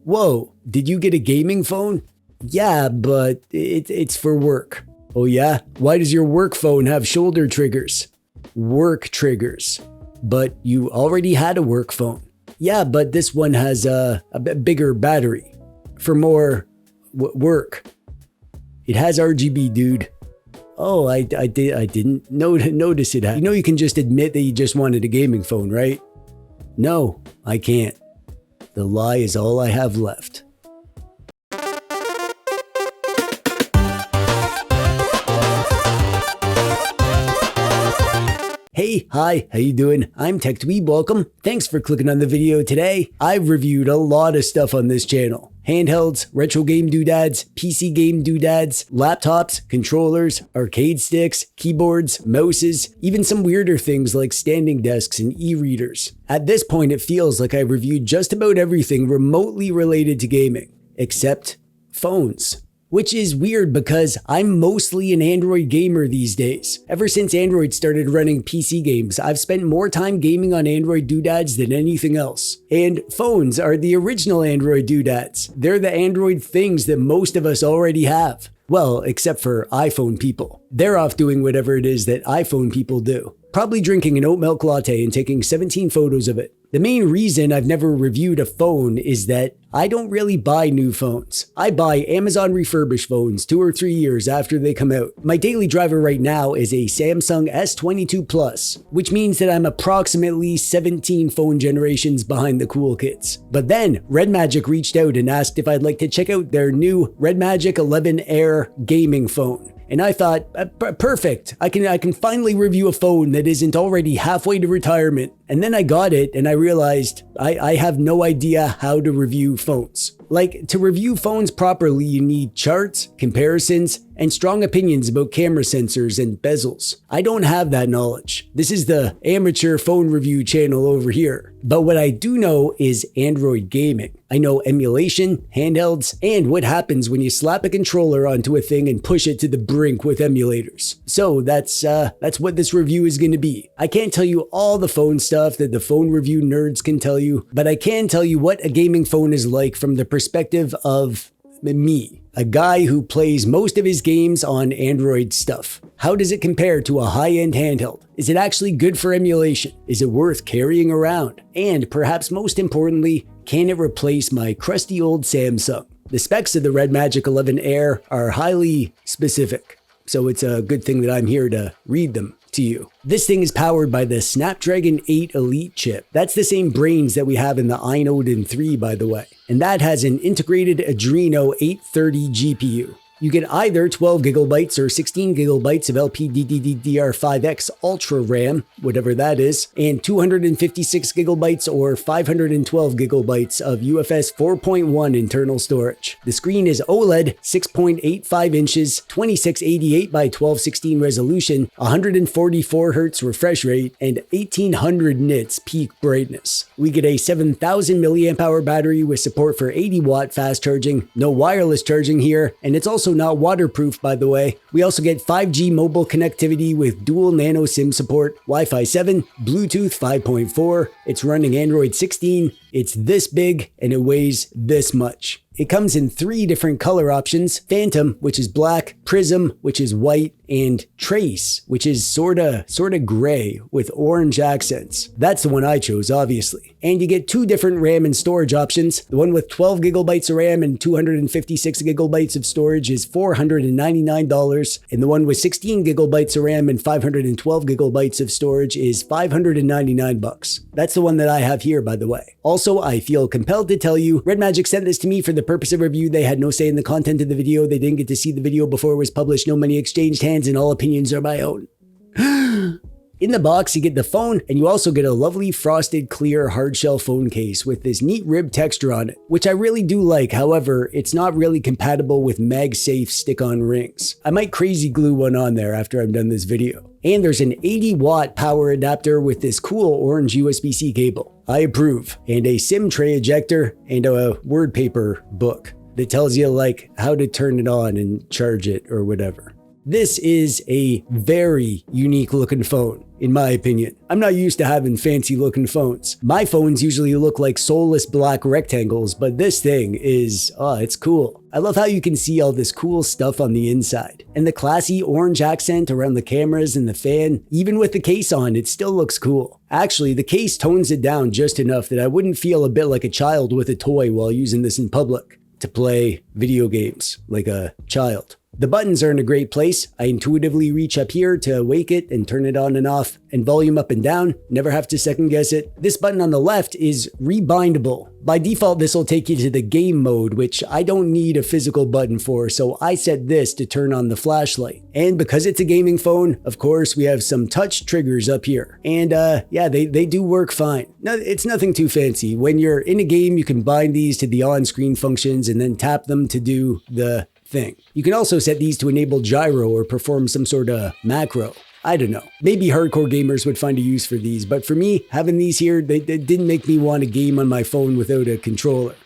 Whoa, did you get a gaming phone? Yeah, but it's for work. Oh yeah? Why does your work phone have shoulder triggers? Work triggers. But you already had a work phone. Yeah, but this one has a bigger battery for more work. It has RGB, dude. Oh, I didn't notice it. You know you can just admit that you just wanted a gaming phone, right? No, I can't. The lie is all I have left. Hey, hi, how you doing? I'm TechDweeb, welcome. Thanks for clicking on the video today. I've reviewed a lot of stuff on this channel. Handhelds, retro game doodads, PC game doodads, laptops, controllers, arcade sticks, keyboards, mouses, even some weirder things like standing desks and e-readers. At this point, it feels like I've reviewed just about everything remotely related to gaming, except phones. Which is weird because I'm mostly an Android gamer these days. Ever since Android started running PC games, I've spent more time gaming on Android doodads than anything else. And phones are the original Android doodads. They're the Android things that most of us already have. Well, except for iPhone people. They're off doing whatever it is that iPhone people do. Probably drinking an oat milk latte and taking 17 photos of it. The main reason I've never reviewed a phone is that I don't really buy new phones. I buy Amazon refurbished phones 2 or 3 years after they come out. My daily driver right now is a Samsung S22 Plus, which means that I'm approximately 17 phone generations behind the cool kids. But then RedMagic reached out and asked if I'd like to check out their new RedMagic 11 Air gaming phone. And I thought, perfect, I can finally review a phone that isn't already halfway to retirement. And then I got it and I realized I have no idea how to review phones. Like, to review phones properly, you need charts, comparisons, and strong opinions about camera sensors and bezels. I don't have that knowledge. This is the amateur phone review channel over here. But what I do know is Android gaming. I know emulation, handhelds, and what happens when you slap a controller onto a thing and push it to the brink with emulators. So that's what this review is going to be. I can't tell you all the phone stuff that the phone review nerds can tell you, but I can tell you what a gaming phone is like from the perspective of me, a guy who plays most of his games on Android stuff. How does it compare to a high-end handheld? Is it actually good for emulation? Is it worth carrying around? And perhaps most importantly, can it replace my crusty old Samsung? The specs of the RedMagic 11 Air are highly specific, so it's a good thing that I'm here to read them to you. This thing is powered by the Snapdragon 8 Elite chip. That's the same brains that we have in the iNode 3, by the way. And that has an integrated Adreno 830 GPU. You get either 12 gigabytes or 16 gigabytes of LPDDR5X Ultra RAM, whatever that is, and 256 gigabytes or 512 gigabytes of UFS 4.1 internal storage. The screen is OLED, 6.85 inches, 2688 by 1216 resolution, 144 Hz refresh rate, and 1800 nits peak brightness. We get a 7000 mAh battery with support for 80 watt fast charging, no wireless charging here, and it's also not waterproof, by the way. We also get 5G mobile connectivity with dual nano SIM support, Wi-Fi 7, Bluetooth 5.4. It's running Android 16. It's this big and it weighs this much. It comes in 3 different color options: Phantom, which is black, Prism, which is white, and Trace, which is sorta gray with orange accents. That's the one I chose, obviously. And you get 2 different RAM and storage options. The one with 12 gigabytes of RAM and 256 gigabytes of storage is $499, and the one with 16 gigabytes of RAM and 512 gigabytes of storage is $599. That's the one that I have here, by the way. Also, I feel compelled to tell you, RedMagic sent this to me for the purpose of review. They had no say in the content of the video. They didn't get to see the video before it was published. No money exchanged hands, and all opinions are my own. In the box, you get the phone, and you also get a lovely frosted clear hardshell phone case with this neat rib texture on it, which I really do like. However, it's not really compatible with MagSafe stick-on rings. I might crazy glue one on there after I'm done this video. And there's an 80-watt power adapter with this cool orange USB-C cable. I approve. And a SIM tray ejector and a word paper book that tells you like how to turn it on and charge it or whatever. This is a very unique looking phone, in my opinion. I'm not used to having fancy looking phones. My phones usually look like soulless black rectangles, but this thing is, it's cool. I love how you can see all this cool stuff on the inside. And the classy orange accent around the cameras and the fan, even with the case on, it still looks cool. Actually, the case tones it down just enough that I wouldn't feel a bit like a child with a toy while using this in public to play video games like a child. The buttons are in a great place. I intuitively reach up here to wake it and turn it on and off, and volume up and down, never have to second guess it. This button on the left is rebindable. By default, this will take you to the game mode, which I don't need a physical button for, so I set this to turn on the flashlight. And because it's a gaming phone, of course, we have some touch triggers up here. And yeah, they do work fine. No, it's nothing too fancy. When you're in a game, you can bind these to the on-screen functions and then tap them to do the thing. You can also set these to enable gyro or perform some sort of macro. I don't know. Maybe hardcore gamers would find a use for these, but for me, having these here, they didn't make me want to game on my phone without a controller.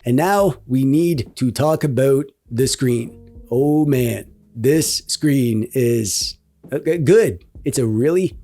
And now we need to talk about the screen. Oh man, this screen is good. It's a really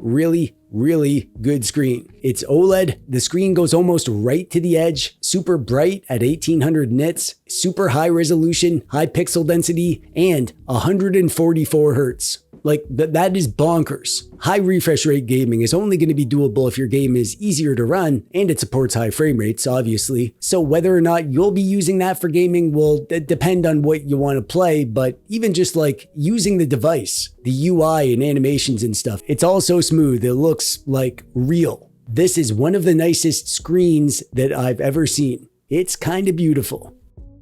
good screen. It's OLED. The screen goes almost right to the edge, super bright at 1800 nits, super high resolution, high pixel density, and 144 hertz. Like, that is bonkers. High refresh rate gaming is only going to be doable if your game is easier to run, and it supports high frame rates, obviously. So whether or not you'll be using that for gaming will depend on what you want to play, but even just like using the device, the UI and animations and stuff, it's all so smooth, it looks like real. This is one of the nicest screens that I've ever seen. It's kind of beautiful.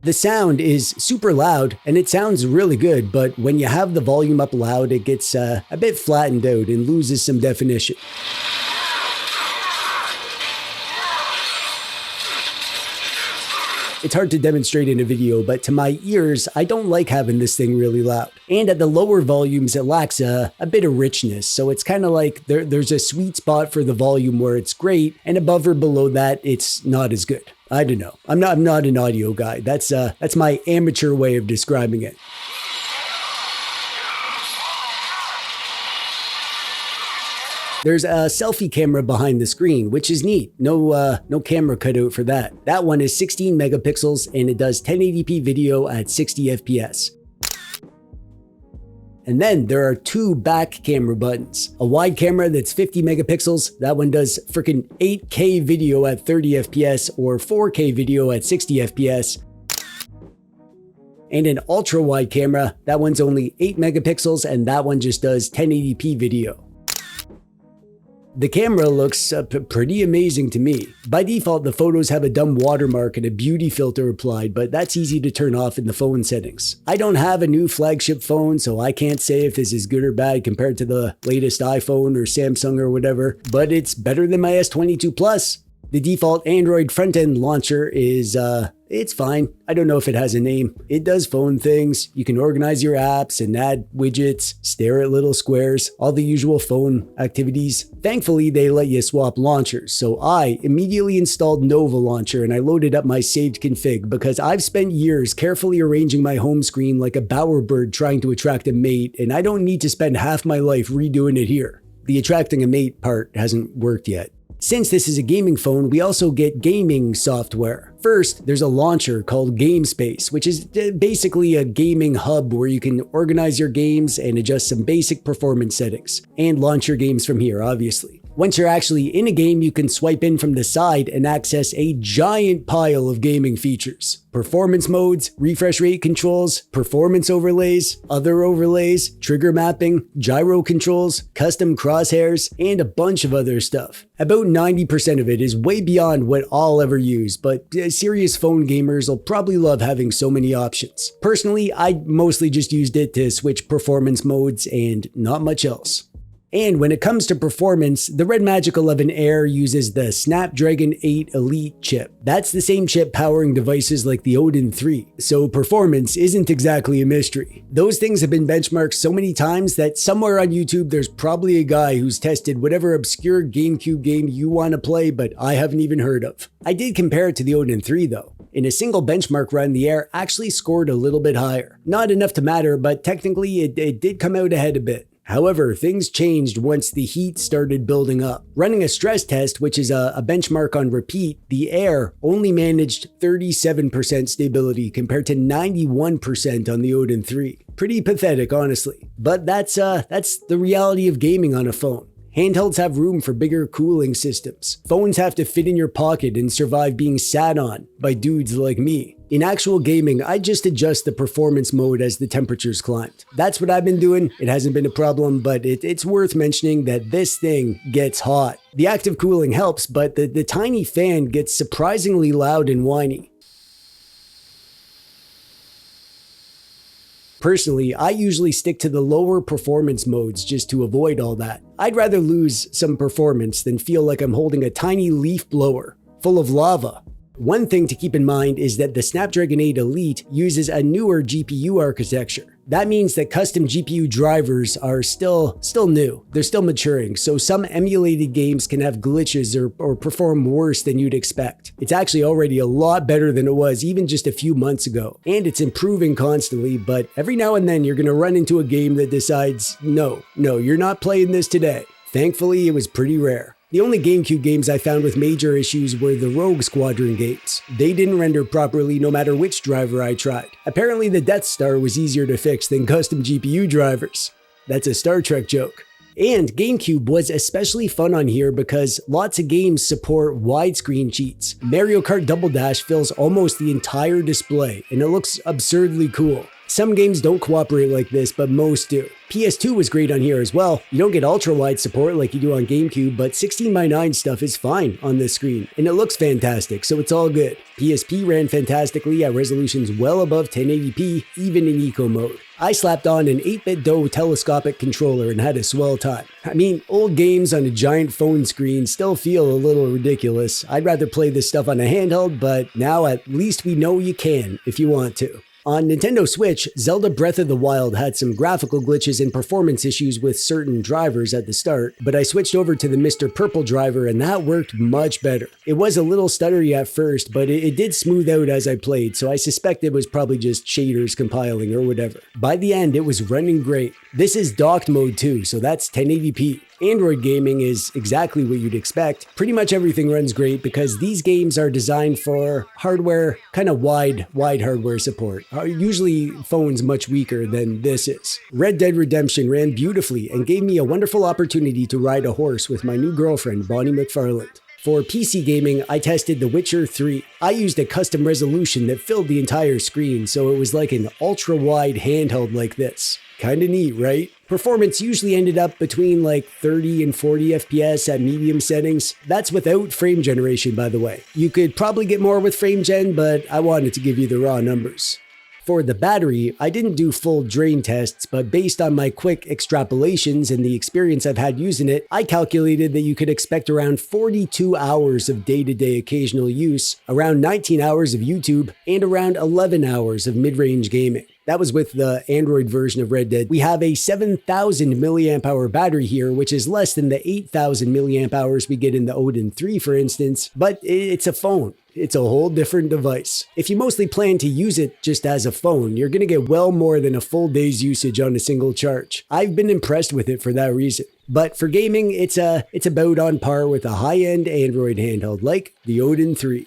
The sound is super loud and it sounds really good, but when you have the volume up loud, it gets a bit flattened out and loses some definition. It's hard to demonstrate in a video, but to my ears, I don't like having this thing really loud. And at the lower volumes, it lacks a bit of richness. So it's kind of like there's a sweet spot for the volume where it's great, and above or below that, it's not as good. I don't know. I'm not an audio guy. That's my amateur way of describing it. There's a selfie camera behind the screen, which is neat. No camera cutout for that. That one is 16 megapixels and it does 1080p video at 60 FPS. And then there are two back camera buttons. A wide camera that's 50 megapixels. That one does freaking 8K video at 30 FPS or 4K video at 60 FPS. And an ultra wide camera. That one's only 8 megapixels and that one just does 1080p video. The camera looks pretty amazing to me. By default, the photos have a dumb watermark and a beauty filter applied, but that's easy to turn off in the phone settings. I don't have a new flagship phone, so I can't say if this is good or bad compared to the latest iPhone or Samsung or whatever, but it's better than my S22 Plus. The default Android front-end launcher is, it's fine. I don't know if it has a name. It does phone things. You can organize your apps and add widgets, stare at little squares, all the usual phone activities. Thankfully, they let you swap launchers, so I immediately installed Nova Launcher and I loaded up my saved config because I've spent years carefully arranging my home screen like a bowerbird trying to attract a mate, and I don't need to spend half my life redoing it here. The attracting a mate part hasn't worked yet. Since this is a gaming phone, we also get gaming software. First, there's a launcher called GameSpace, which is basically a gaming hub where you can organize your games and adjust some basic performance settings, and launch your games from here, obviously. Once you're actually in a game, you can swipe in from the side and access a giant pile of gaming features. Performance modes, refresh rate controls, performance overlays, other overlays, trigger mapping, gyro controls, custom crosshairs, and a bunch of other stuff. About 90% of it is way beyond what I'll ever use, but serious phone gamers will probably love having so many options. Personally, I mostly just used it to switch performance modes and not much else. And when it comes to performance, the REDMAGIC 11 Air uses the Snapdragon 8 Elite chip. That's the same chip powering devices like the Odin 3, so performance isn't exactly a mystery. Those things have been benchmarked so many times that somewhere on YouTube there's probably a guy who's tested whatever obscure GameCube game you want to play but I haven't even heard of. I did compare it to the Odin 3 though. In a single benchmark run, the Air actually scored a little bit higher. Not enough to matter, but technically it did come out ahead a bit. However, things changed once the heat started building up. Running a stress test, which is a benchmark on repeat, the Air only managed 37% stability compared to 91% on the Odin 3. Pretty pathetic, honestly. But that's the reality of gaming on a phone. Handhelds have room for bigger cooling systems. Phones have to fit in your pocket and survive being sat on by dudes like me. In actual gaming, I just adjust the performance mode as the temperatures climbed. That's what I've been doing. It hasn't been a problem, but it's worth mentioning that this thing gets hot. The active cooling helps, but the tiny fan gets surprisingly loud and whiny. Personally, I usually stick to the lower performance modes just to avoid all that. I'd rather lose some performance than feel like I'm holding a tiny leaf blower full of lava. One thing to keep in mind is that the Snapdragon 8 Elite uses a newer GPU architecture. That means that custom GPU drivers are still new. They're still maturing, so some emulated games can have glitches or perform worse than you'd expect. It's actually already a lot better than it was even just a few months ago, and it's improving constantly, but every now and then you're gonna run into a game that decides, no, you're not playing this today. Thankfully, it was pretty rare. The only GameCube games I found with major issues were the Rogue Squadron games. They didn't render properly no matter which driver I tried. Apparently the Death Star was easier to fix than custom GPU drivers. That's a Star Trek joke. And GameCube was especially fun on here because lots of games support widescreen cheats. Mario Kart Double Dash fills almost the entire display, and it looks absurdly cool. Some games don't cooperate like this, but most do. PS2 was great on here as well. You don't get ultra-wide support like you do on GameCube, but 16:9 stuff is fine on this screen, and it looks fantastic, so it's all good. PSP ran fantastically at resolutions well above 1080p, even in eco mode. I slapped on an 8-bit DOE telescopic controller and had a swell time. I mean, old games on a giant phone screen still feel a little ridiculous. I'd rather play this stuff on a handheld, but now at least we know you can if you want to. On Nintendo Switch, Zelda Breath of the Wild had some graphical glitches and performance issues with certain drivers at the start, but I switched over to the Mr. Purple driver and that worked much better. It was a little stuttery at first, but it did smooth out as I played, so I suspect it was probably just shaders compiling or whatever. By the end, it was running great. This is docked mode too, so that's 1080p. Android gaming is exactly what you'd expect. Pretty much everything runs great because these games are designed for hardware, kind of wide hardware support. Usually phones much weaker than this is. Red Dead Redemption ran beautifully and gave me a wonderful opportunity to ride a horse with my new girlfriend, Bonnie McFarland. For PC gaming, I tested The Witcher 3. I used a custom resolution that filled the entire screen, so it was like an ultra-wide handheld like this. Kinda neat, right? Performance usually ended up between like 30 and 40 FPS at medium settings. That's without frame generation, by the way. You could probably get more with frame gen, but I wanted to give you the raw numbers. For the battery, I didn't do full drain tests, but based on my quick extrapolations and the experience I've had using it, I calculated that you could expect around 42 hours of day-to-day occasional use, around 19 hours of YouTube, and around 11 hours of mid-range gaming. That was with the Android version of Red Dead. We have a 7,000 milliamp hour battery here, which is less than the 8,000 milliamp hours we get in the Odin 3, for instance, but it's a phone. It's a whole different device. If you mostly plan to use it just as a phone, you're gonna get well more than a full day's usage on a single charge. I've been impressed with it for that reason. But for gaming, it's about on par with a high-end Android handheld like the Odin 3.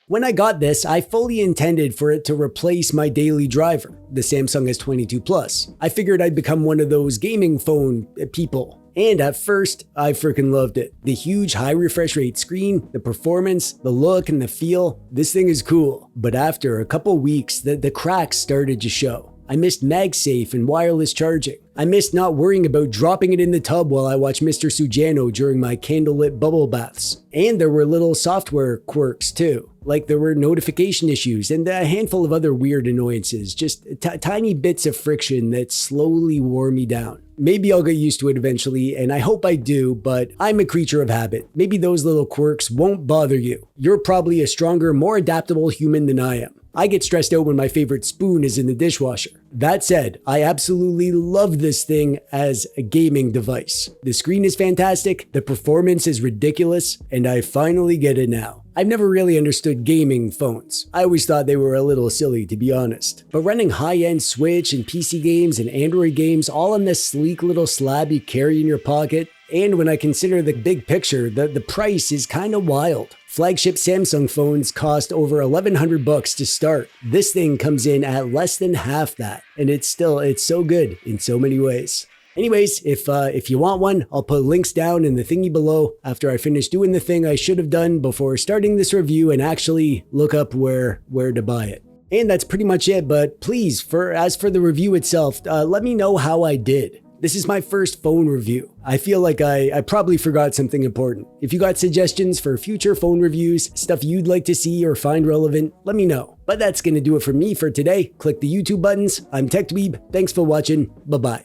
When I got this, I fully intended for it to replace my daily driver, the Samsung S22 Plus. I figured I'd become one of those gaming phone people. And at first, I freaking loved it. The huge high refresh rate screen, the performance, the look and the feel, this thing is cool. But after a couple weeks, the cracks started to show. I missed MagSafe and wireless charging. I missed not worrying about dropping it in the tub while I watched Mr. Sujano during my candlelit bubble baths. And there were little software quirks too. Like there were notification issues and a handful of other weird annoyances, just tiny bits of friction that slowly wore me down. Maybe I'll get used to it eventually, and I hope I do, but I'm a creature of habit. Maybe those little quirks won't bother you. You're probably a stronger, more adaptable human than I am. I get stressed out when my favorite spoon is in the dishwasher. That said, I absolutely love this thing as a gaming device. The screen is fantastic, the performance is ridiculous, and I finally get it now. I've never really understood gaming phones. I always thought they were a little silly, to be honest. But running high-end Switch and PC games and Android games all on this sleek little slab you carry in your pocket, and when I consider the big picture, the price is kinda wild. Flagship Samsung phones cost over $1,100 to start. This thing comes in at less than half that, and it's so good in so many ways. Anyways, if you want one, I'll put links down in the thingy below after I finish doing the thing I should have done before starting this review and actually look up where to buy it. And that's pretty much it, but please, as for the review itself, let me know how I did. This is my first phone review. I feel like I probably forgot something important. If you got suggestions for future phone reviews, stuff you'd like to see or find relevant, let me know. But that's gonna do it for me for today. Click the YouTube buttons. I'm TechDweeb. Thanks for watching. Bye-bye.